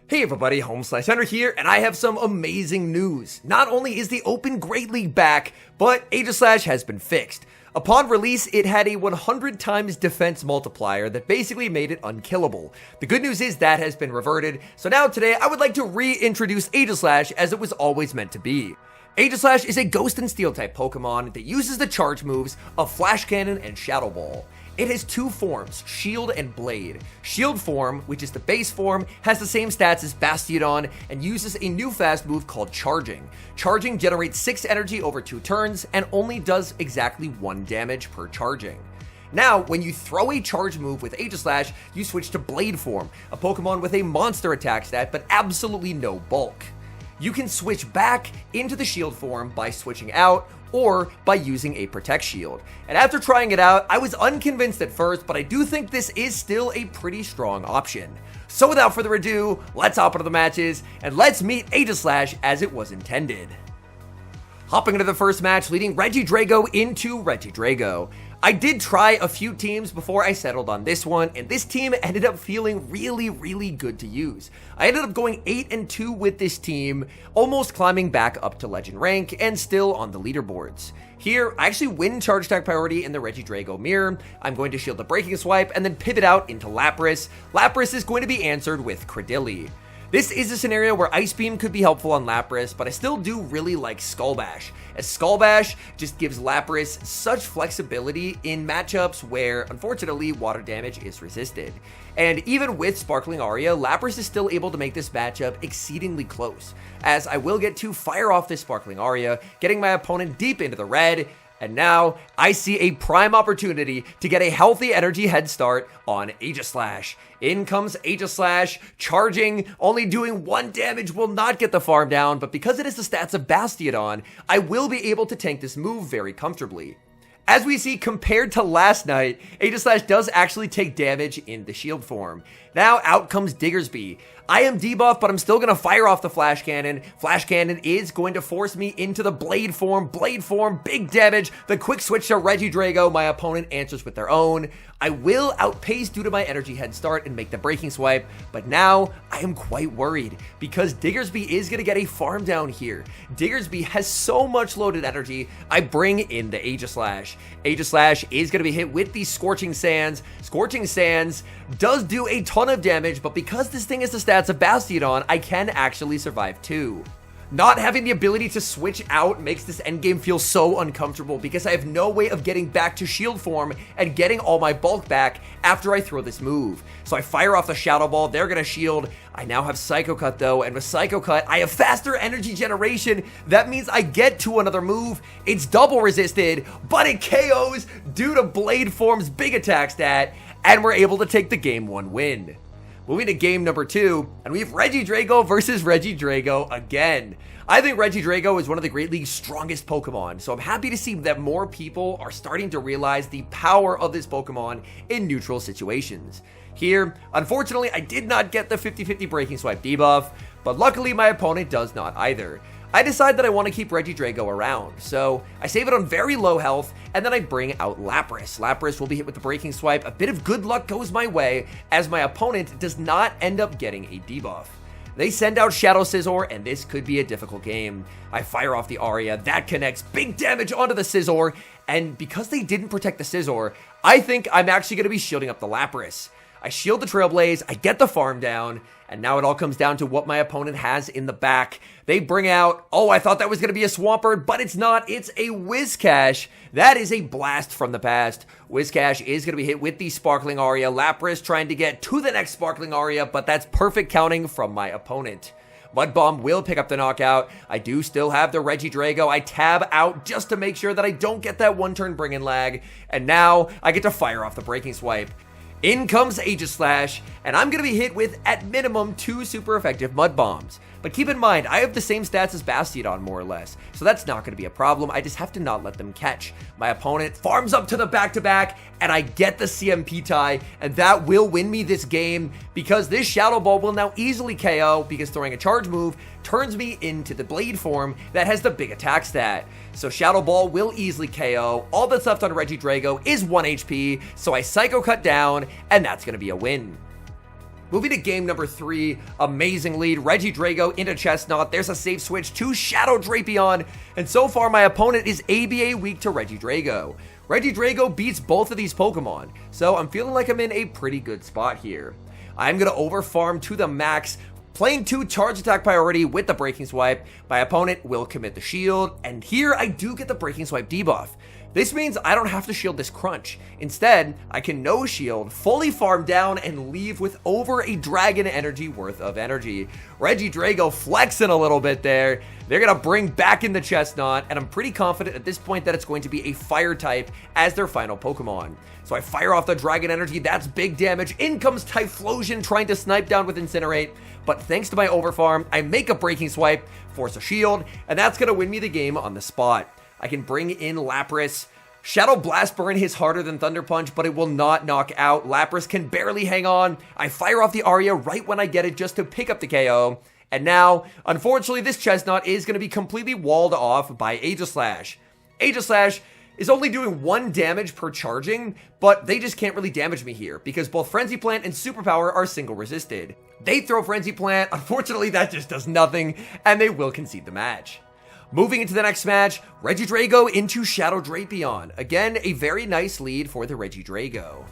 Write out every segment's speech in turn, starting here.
Hey everybody, HomeSliceHenry here, and I have some amazing news. Not only is the Open Great League back, but Aegis Slash has been fixed. Upon release, it had a 100 times defense multiplier that basically made it unkillable. The good news is that has been reverted, so now today I would like to reintroduce Aegis Slash as it was always meant to be. Aegis Slash is a Ghost and Steel type Pokemon that uses the charge moves of Flash Cannon and Shadow Ball. It has two forms, Shield and Blade. Shield form, which is the base form, has the same stats as Bastiodon and uses a new fast move called Charging. Charging generates 6 energy over 2 turns and only does exactly 1 damage per charging. Now, when you throw a charge move with Aegis Slash, you switch to Blade form, a Pokemon with a monster attack stat but absolutely no bulk. You can switch back into the Shield form by switching out or by using a Protect Shield. And after trying it out, I was unconvinced at first, but I do think this is still a pretty strong option. So without further ado, let's hop into the matches, and let's meet Aegis Slash as it was intended. Hopping into the first match, leading Regidrago into Regidrago. I did try a few teams before I settled on this one, and this team ended up feeling really good to use. I ended up going 8-2 with this team, almost climbing back up to Legend rank and still on the leaderboards. Here, I actually win Charge Attack priority in the Regidrago mirror. I'm going to shield the Breaking Swipe and then pivot out into Lapras. Lapras is going to be answered with Credilli. This is a scenario where Ice Beam could be helpful on Lapras, but I still do really like Skull Bash, as Skull Bash just gives Lapras such flexibility in matchups where, unfortunately, water damage is resisted. And even with Sparkling Aria, Lapras is still able to make this matchup exceedingly close, as I will get to fire off this Sparkling Aria, getting my opponent deep into the red. And now, I see a prime opportunity to get a healthy energy head start on Aegis Slash. In comes Aegis Slash, charging, only doing 1 damage will not get the farm down, but because it is the stats of Bastiodon, I will be able to tank this move very comfortably. As we see, compared to last night, Aegis Slash does actually take damage in the shield form. Now out comes Diggersby. I am debuffed, but I'm still going to fire off the Flash Cannon. Flash Cannon is going to force me into the Blade form. Blade form, big damage. The quick switch to Regidrago. My opponent answers with their own. I will outpace due to my energy head start and make the Breaking Swipe, but now I am quite worried because Diggersby is going to get a farm down here. Diggersby has so much loaded energy. I bring in the Aegis Slash. Aegis Slash is going to be hit with the Scorching Sands. Scorching Sands does do a ton of damage, but because this thing is the stats of Bastiodon, I can actually survive too. Not having the ability to switch out makes this endgame feel so uncomfortable because I have no way of getting back to shield form and getting all my bulk back after I throw this move. So I fire off the Shadow Ball, they're gonna shield. I now have Psycho Cut though, and with Psycho Cut, I have faster energy generation. That means I get to another move. It's double resisted, but it KOs due to Blade Form's big attack stat, and we're able to take the game 1 win. Moving to game number 2, and we have Regidrago versus Regidrago again. I think Regidrago is one of the Great League's strongest Pokemon, so I'm happy to see that more people are starting to realize the power of this Pokemon in neutral situations. Here, unfortunately, I did not get the 50-50 Breaking Swipe debuff, but luckily my opponent does not either. I decide that I want to keep Regidrago around, so I save it on very low health, and then I bring out Lapras. Lapras will be hit with the Breaking Swipe. A bit of good luck goes my way, as my opponent does not end up getting a debuff. They send out Shadow Scizor, and this could be a difficult game. I fire off the Aria, that connects big damage onto the Scizor, and because they didn't protect the Scizor, I think I'm actually going to be shielding up the Lapras. I shield the Trailblaze, I get the farm down, and now it all comes down to what my opponent has in the back. They bring out, oh, I thought that was going to be a Swampert, but it's not. It's a Whiscash. That is a blast from the past. Whiscash is going to be hit with the Sparkling Aria. Lapras trying to get to the next Sparkling Aria, but that's perfect counting from my opponent. Mud Bomb will pick up the knockout. I do still have the Regidrago. I tab out just to make sure that I don't get that 1-turn bring-in lag, and now I get to fire off the Breaking Swipe. In comes Aegis Slash, and I'm going to be hit with, at minimum, 2 super effective Mud Bombs. But keep in mind, I have the same stats as Bastiodon, more or less, so that's not going to be a problem. I just have to not let them catch. My opponent farms up to the back-to-back, and I get the CMP tie, and that will win me this game, because this Shadow Ball will now easily KO, because throwing a charge move turns me into the Blade form that has the big attack stat. So Shadow Ball will easily KO. All that's left on Regidrago is 1 HP, so I Psycho Cut down, and that's going to be a win. Moving to game number 3, amazing lead, Regidrago into Chestnut, there's a safe switch to Shadow Drapion, and so far my opponent is ABA weak to Regidrago. Regidrago beats both of these Pokemon, so I'm feeling like I'm in a pretty good spot here. I'm going to overfarm to the max, playing 2 charge attack priority with the Breaking Swipe. My opponent will commit the shield, and here I do get the Breaking Swipe debuff. This means I don't have to shield this crunch. Instead, I can no shield, fully farm down, and leave with over a Dragon Energy worth of energy. Regidrago flexing a little bit there. They're going to bring back in the Chestnut, and I'm pretty confident at this point that it's going to be a Fire type as their final Pokemon. So I fire off the Dragon Energy, that's big damage. In comes Typhlosion trying to snipe down with Incinerate, but thanks to my overfarm, I make a Breaking Swipe, force a shield, and that's going to win me the game on the spot. I can bring in Lapras. Shadow Blast Burn hits harder than Thunder Punch, but it will not knock out. Lapras can barely hang on. I fire off the Aria right when I get it just to pick up the KO. And now, unfortunately, this Chestnut is going to be completely walled off by Aegis Slash. Aegis Slash is only doing 1 damage per charging, but they just can't really damage me here because both Frenzy Plant and Superpower are single resisted. They throw Frenzy Plant, unfortunately that just does nothing, and they will concede the match. Moving into the next match, Regidrago into Shadow Drapion. Again, a very nice lead for the Regidrago.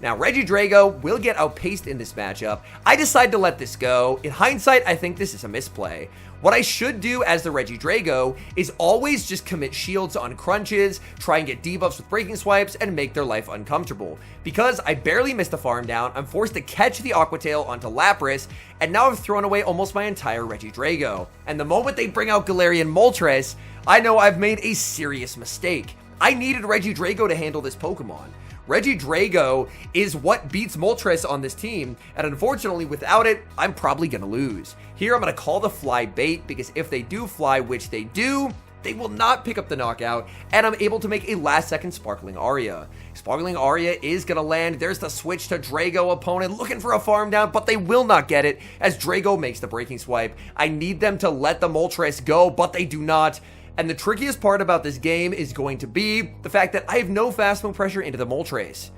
Now, Regidrago will get outpaced in this matchup. I decide to let this go. In hindsight, I think this is a misplay. What I should do as the Regidrago is always just commit shields on crunches, try and get debuffs with Breaking Swipes, and make their life uncomfortable. Because I barely missed a farm down, I'm forced to catch the Aqua Tail onto Lapras, and now I've thrown away almost my entire Regidrago. And the moment they bring out Galarian Moltres, I know I've made a serious mistake. I needed Regidrago to handle this Pokemon. Regidrago is what beats Moltres on this team, and unfortunately without it, I'm probably going to lose. Here I'm going to call the fly bait, because if they do fly, which they do, they will not pick up the knockout, and I'm able to make a last second Sparkling Aria. Sparkling Aria is going to land. There's the switch to Drago. Opponent looking for a farm down, but they will not get it as Drago makes the Breaking Swipe. I need them to let the Moltres go, but they do not. And the trickiest part about this game is going to be the fact that I have no fast move pressure into the Moltres.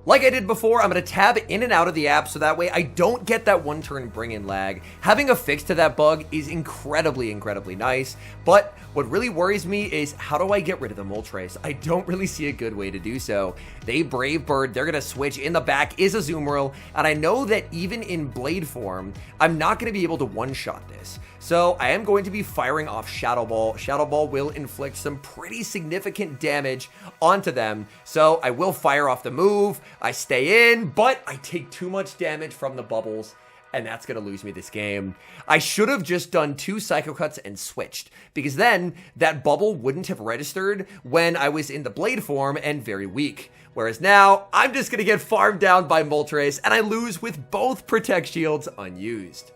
Like I did before, I'm going to tab in and out of the app so that way I don't get that one turn bring in lag. Having a fix to that bug is incredibly nice, but what really worries me is how do I get rid of the Moltres? I don't really see a good way to do so. They Brave Bird, they're going to switch. In the back is a Azumarill, and I know that even in Blade form, I'm not going to be able to one-shot this. So I am going to be firing off Shadow Ball. Shadow Ball will inflict some pretty significant damage onto them. So I will fire off the move. I stay in, but I take too much damage from the bubbles, and that's going to lose me this game. I should have just done 2 Psycho Cuts and switched, because then that bubble wouldn't have registered when I was in the Blade form and very weak. Whereas now, I'm just going to get farmed down by Moltres, and I lose with both Protect Shields unused.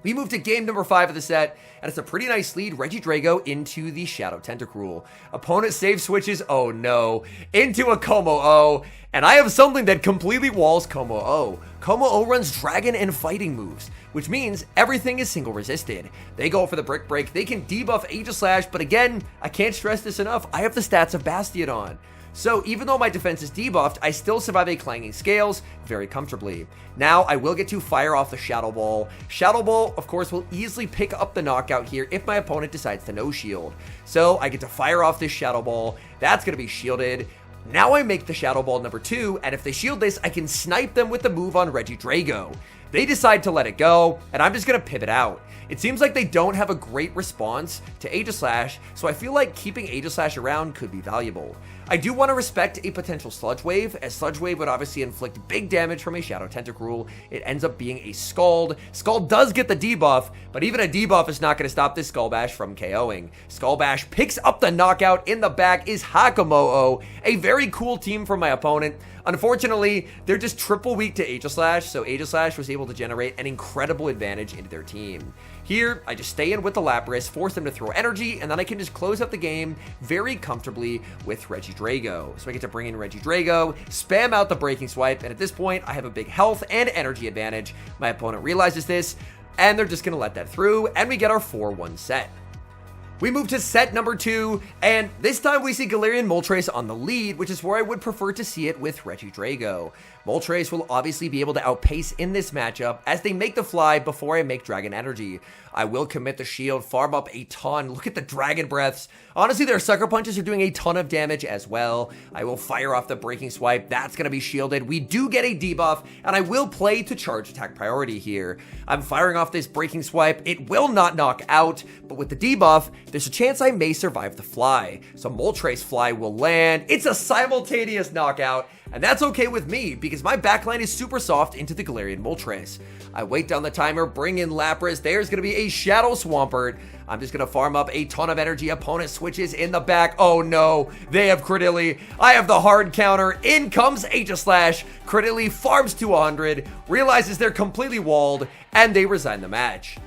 We move to game number 5 of the set, and it's a pretty nice lead. Regidrago into the Shadow Tentacruel. Opponent save switches, oh no, into a Como-O, and I have something that completely walls Como-O. Como-O runs Dragon and Fighting moves, which means everything is single resisted. They go for the Brick Break, they can debuff Aegis Slash, but again, I can't stress this enough, I have the stats of Bastiodon. So even though my defense is debuffed, I still survive a Clanging Scales very comfortably. Now I will get to fire off the Shadow Ball. Shadow Ball, of course, will easily pick up the knockout here if my opponent decides to no shield. So I get to fire off this Shadow Ball. That's going to be shielded. Now I make the Shadow Ball number 2, and if they shield this, I can snipe them with the move on Regidrago. They decide to let it go, and I'm just going to pivot out. It seems like they don't have a great response to Aegislash, so I feel like keeping Aegislash around could be valuable. I do want to respect a potential Sludge Wave, as Sludge Wave would obviously inflict big damage from a Shadow Tentacruel. It ends up being a Scald. Scald does get the debuff, but even a debuff is not going to stop this Skull Bash from KOing. Skull Bash picks up the knockout. In the back is Hakamo-O, a very cool team from my opponent. Unfortunately, they're just triple weak to Aegislash, so Aegislash was able to generate an incredible advantage into their team. Here, I just stay in with the Lapras, force them to throw energy, and then I can just close out the game very comfortably with Regidrago. So I get to bring in Regidrago, spam out the Breaking Swipe, and at this point, I have a big health and energy advantage. My opponent realizes this, and they're just going to let that through, and we get our 4-1 set. We move to set number 2, and this time we see Galarian Moltres on the lead, which is where I would prefer to see it with Regidrago. Moltres will obviously be able to outpace in this matchup as they make the fly before I make Dragon Energy. I will commit the shield, farm up a ton. Look at the Dragon Breaths. Honestly, their Sucker Punches are doing a ton of damage as well. I will fire off the Breaking Swipe. That's going to be shielded. We do get a debuff, and I will play to charge attack priority here. I'm firing off this Breaking Swipe. It will not knock out, but with the debuff, there's a chance I may survive the fly. So Moltres Fly will land. It's a simultaneous knockout, and that's okay with me because my backline is super soft into the Galarian Moltres. I wait down the timer, bring in Lapras. There's going to be a Shadow Swampert. I'm just going to farm up a ton of energy. Opponent switches in the back. Oh no, they have Credilli. I have the hard counter. In comes Aegislash. Credilli farms to 100, realizes they're completely walled, and they resign the match.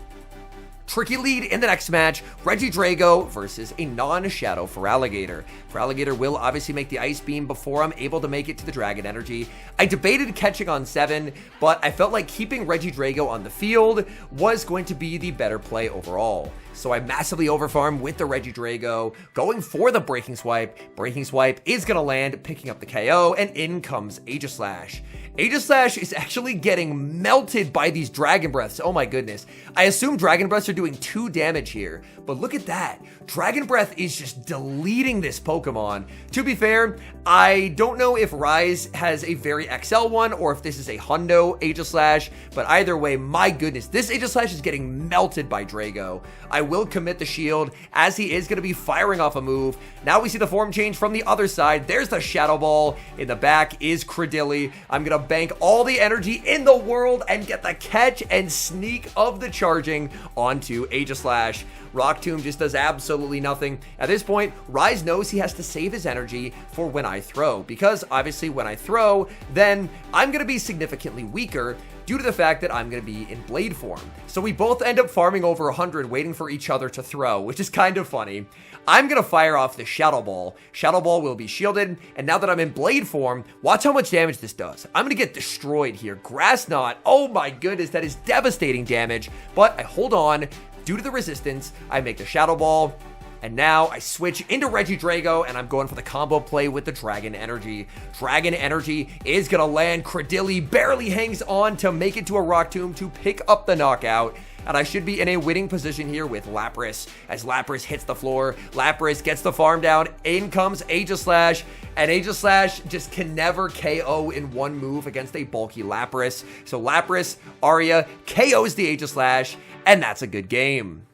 Tricky lead in the next match, Regidrago versus a non-Shadow Feraligatr. Feraligatr will obviously make the Ice Beam before I'm able to make it to the Dragon Energy. I debated catching on 7, but I felt like keeping Regidrago on the field was going to be the better play overall. So I massively overfarm with the Regidrago, going for the Breaking Swipe. Breaking Swipe is going to land, picking up the KO, and in comes Aegislash. Aegislash is actually getting melted by these Dragon Breaths. Oh my goodness. I assume Dragon Breaths are doing 2 damage here, but look at that. Dragon Breath is just deleting this Pokemon. To be fair, I don't know if Rise has a very XL one or if this is a Hundo Aegislash, but either way, my goodness, this Aegislash is getting melted by Drago. I will commit the shield as he is going to be firing off a move. Now we see the form change from the other side. There's the Shadow Ball. In the back is Credilli. I'm going to bank all the energy in the world and get the catch and sneak of the charging onto Aegislash. Rock Tomb just does absolutely nothing. At this point, Rise knows he has to save his energy for when I throw, because obviously when I throw, then I'm going to be significantly weaker due to the fact that I'm going to be in Blade form. So we both end up farming over 100 waiting for each other to throw, which is kind of funny. I'm going to fire off the Shadow Ball. Shadow Ball will be shielded, and now that I'm in Blade form, watch how much damage this does. I'm going to get destroyed here. Grass Knot, oh my goodness, that is devastating damage, but I hold on. Due to the resistance, I make the Shadow Ball, and now I switch into Regidrago, and I'm going for the combo play with the Dragon Energy. Dragon Energy is going to land. Credilli barely hangs on to make it to a Rock Tomb to pick up the knockout, and I should be in a winning position here with Lapras. As Lapras hits the floor, Lapras gets the farm down, in comes Aegislash, and Aegislash just can never KO in one move against a bulky Lapras. So Lapras, Arya, KOs the Aegislash, and that's a good game.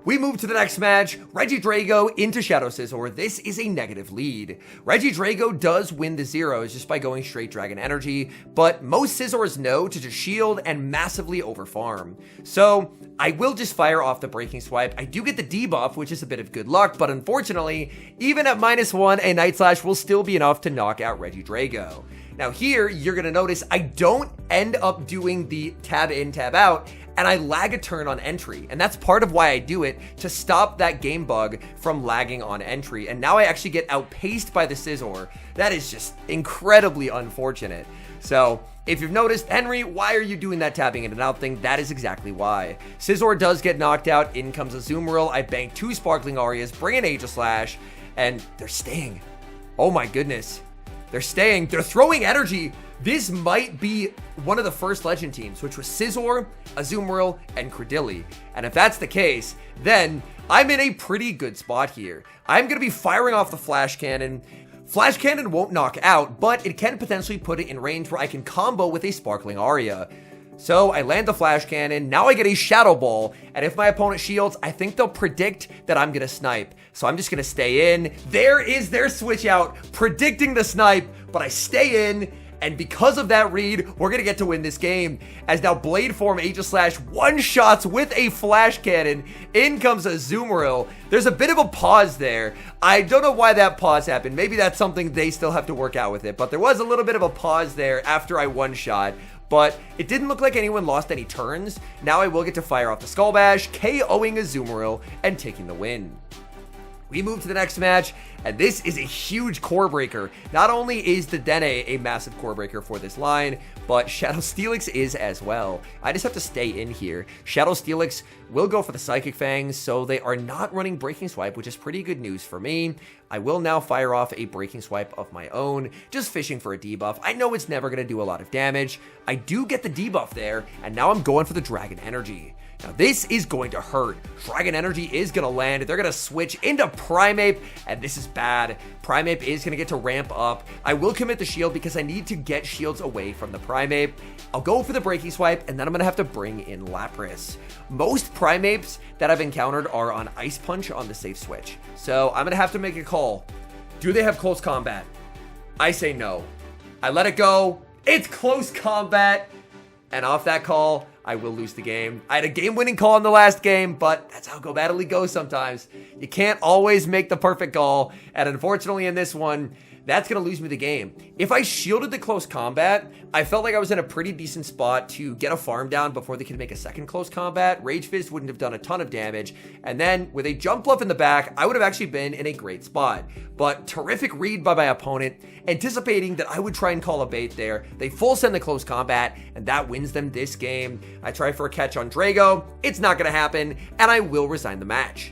We move to the next match, Regidrago into Shadow Scizor. This is a negative lead. Regidrago does win the zeros just by going straight Dragon Energy, but most Scizors know to just shield and massively overfarm. So I will just fire off the Breaking Swipe. I do get the debuff, which is a bit of good luck, but unfortunately, even at -1, a Night Slash will still be enough to knock out Regidrago. Now here, you're going to notice I don't end up doing the tab in, tab out, and I lag a turn on entry. And that's part of why I do it, to stop that game bug from lagging on entry. And now I actually get outpaced by the Scizor. That is just incredibly unfortunate. So if you've noticed, Henry, why are you doing that tapping in and out thing? That is exactly why. Scizor does get knocked out. In comes Azumarill. I bank 2 Sparkling Arias, bring in Aegislash, and they're staying. Oh my goodness. They're staying. They're throwing energy. This might be one of the first Legend teams, which was Scizor, Azumarill, and Credilli. And if that's the case, then I'm in a pretty good spot here. I'm going to be firing off the Flash Cannon. Flash Cannon won't knock out, but it can potentially put it in range where I can combo with a Sparkling Aria. So I land the Flash Cannon, now I get a Shadow Ball, and if my opponent shields, I think they'll predict that I'm gonna snipe. So I'm just gonna stay in. There is their switch out, predicting the snipe, but I stay in, and because of that read, we're gonna get to win this game. As now Blade form Aegislash one-shots with a Flash Cannon. In comes Azumarill. There's a bit of a pause there. I don't know why that pause happened. Maybe that's something they still have to work out with it, but there was a little bit of a pause there after I one-shot. But it didn't look like anyone lost any turns. Now I will get to fire off the Skull Bash, KOing Azumarill, and taking the win. We move to the next match, and this is a huge core breaker. Not only is the Dene a massive core breaker for this line, but Shadow Steelix is as well. I just have to stay in here. Shadow Steelix will go for the Psychic Fangs, so they are not running Breaking Swipe, which is pretty good news for me. I will now fire off a Breaking Swipe of my own, just fishing for a debuff. I know it's never going to do a lot of damage. I do get the debuff there, and now I'm going for the Dragon Energy. Now, this is going to hurt. Dragon Energy is going to land. They're going to switch into Primeape, and this is bad. Primeape is going to get to ramp up. I will commit the shield because I need to get shields away from the Primeape. I'll go for the Breaking Swipe, and then I'm going to have to bring in Lapras. Most Primapes that I've encountered are on Ice Punch on the safe switch. So I'm going to have to make a call. Do they have close combat? I say no. I let it go. It's close combat. And off that call, I will lose the game. I had a game-winning call in the last game, but that's how Go Battle League goes sometimes. You can't always make the perfect call, and unfortunately in this one, that's going to lose me the game. If I shielded the close combat, I felt like I was in a pretty decent spot to get a farm down before they could make a second close combat. Rage Fist wouldn't have done a ton of damage, and then with a jump bluff in the back, I would have actually been in a great spot. But terrific read by my opponent, anticipating that I would try and call a bait there. They full send the close combat, and that wins them this game. I try for a catch on Drago. It's not going to happen, and I will resign the match.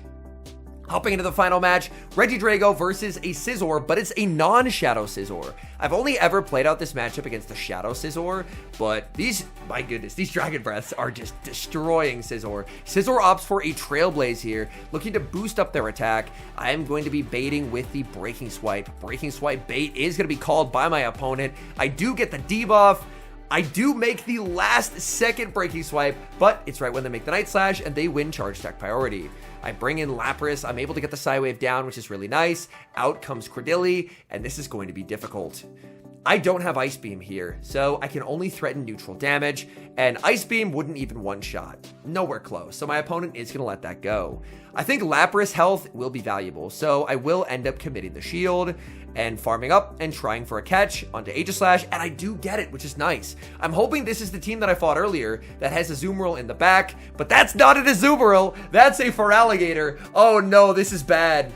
Hopping into the final match, Regidrago versus a Scizor, but it's a non-Shadow Scizor. I've only ever played out this matchup against a Shadow Scizor, but these, my goodness, these Dragon Breaths are just destroying Scizor. Scizor opts for a Trailblaze here, looking to boost up their attack. I am going to be baiting with the Breaking Swipe. Breaking Swipe bait is going to be called by my opponent. I do get the debuff. I do make the last second Breaking Swipe, but it's right when they make the Night Slash and they win Charge Attack priority. I bring in Lapras, I'm able to get the Psywave down, which is really nice. Out comes Credilli, and this is going to be difficult. I don't have Ice Beam here, so I can only threaten neutral damage, and Ice Beam wouldn't even one-shot. Nowhere close, so my opponent is going to let that go. I think Lapras health will be valuable, so I will end up committing the shield and farming up and trying for a catch onto Aegis Slash, and I do get it, which is nice. I'm hoping this is the team that I fought earlier that has a Azumarill in the back, but that's not an Azumarill, that's a Feraligatr. Oh no, this is bad.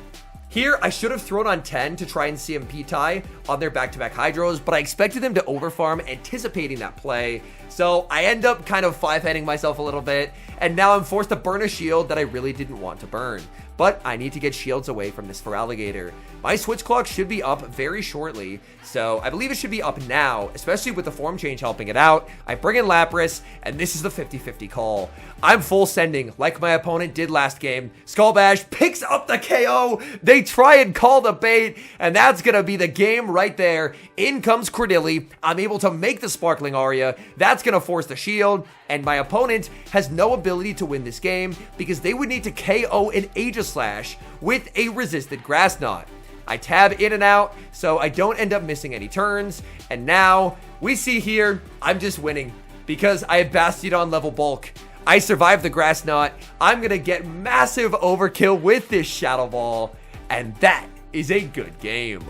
Here, I should have thrown on 10 to try and CMP tie on their back-to-back Hydros, but I expected them to overfarm, anticipating that play. So I end up kind of 5-heading myself a little bit, and now I'm forced to burn a shield that I really didn't want to burn. But I need to get shields away from this Feraligatr. My switch clock should be up very shortly, so I believe it should be up now, especially with the form change helping it out. I bring in Lapras, and this is the 50-50 call. I'm full sending, like my opponent did last game. Skull Bash picks up the KO. They try and call the bait, and that's going to be the game right there. In comes Credilli. I'm able to make the Sparkling Aria. That's going to force the shield, and my opponent has no ability to win this game because they would need to KO an Aegislash with a resisted Grass Knot. I tab in and out, so I don't end up missing any turns, and now we see here, I'm just winning because I have Bastiodon level bulk. I survived the Grass Knot. I'm going to get massive overkill with this Shadow Ball, and that is a good game.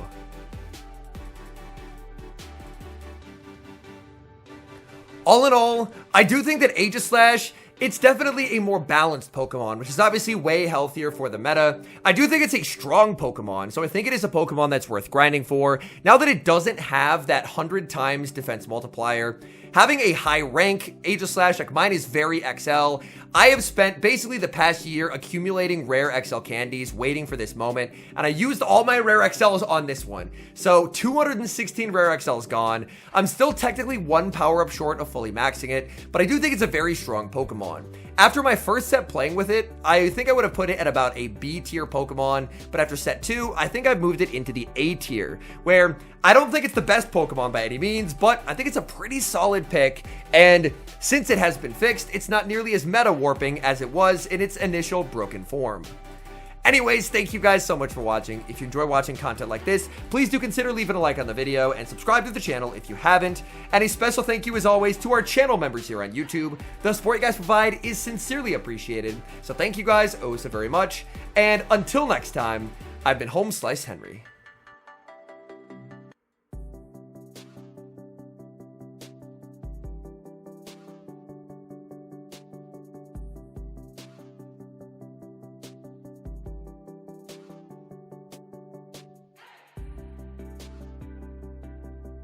All in all, I do think that Aegislash, it's definitely a more balanced Pokemon, which is obviously way healthier for the meta. I do think it's a strong Pokemon, so I think it is a Pokemon that's worth grinding for. Now that it doesn't have that 100 times defense multiplier, having a high rank Aegislash like mine is very XL. I have spent basically the past year accumulating rare XL candies, waiting for this moment, and I used all my rare XLs on this one. So 216 rare XLs gone. I'm still technically one power-up short of fully maxing it, but I do think it's a very strong Pokemon. After my first set playing with it, I think I would have put it at about a B tier Pokemon, but after set 2, I think I've moved it into the A tier, where I don't think it's the best Pokemon by any means, but I think it's a pretty solid pick, and since it has been fixed, it's not nearly as meta warping as it was in its initial broken form. Anyways, thank you guys so much for watching. If you enjoy watching content like this, please do consider leaving a like on the video and subscribe to the channel if you haven't. And a special thank you as always to our channel members here on YouTube. The support you guys provide is sincerely appreciated. So thank you guys oh so very much. And until next time, I've been HomeSliceHenry.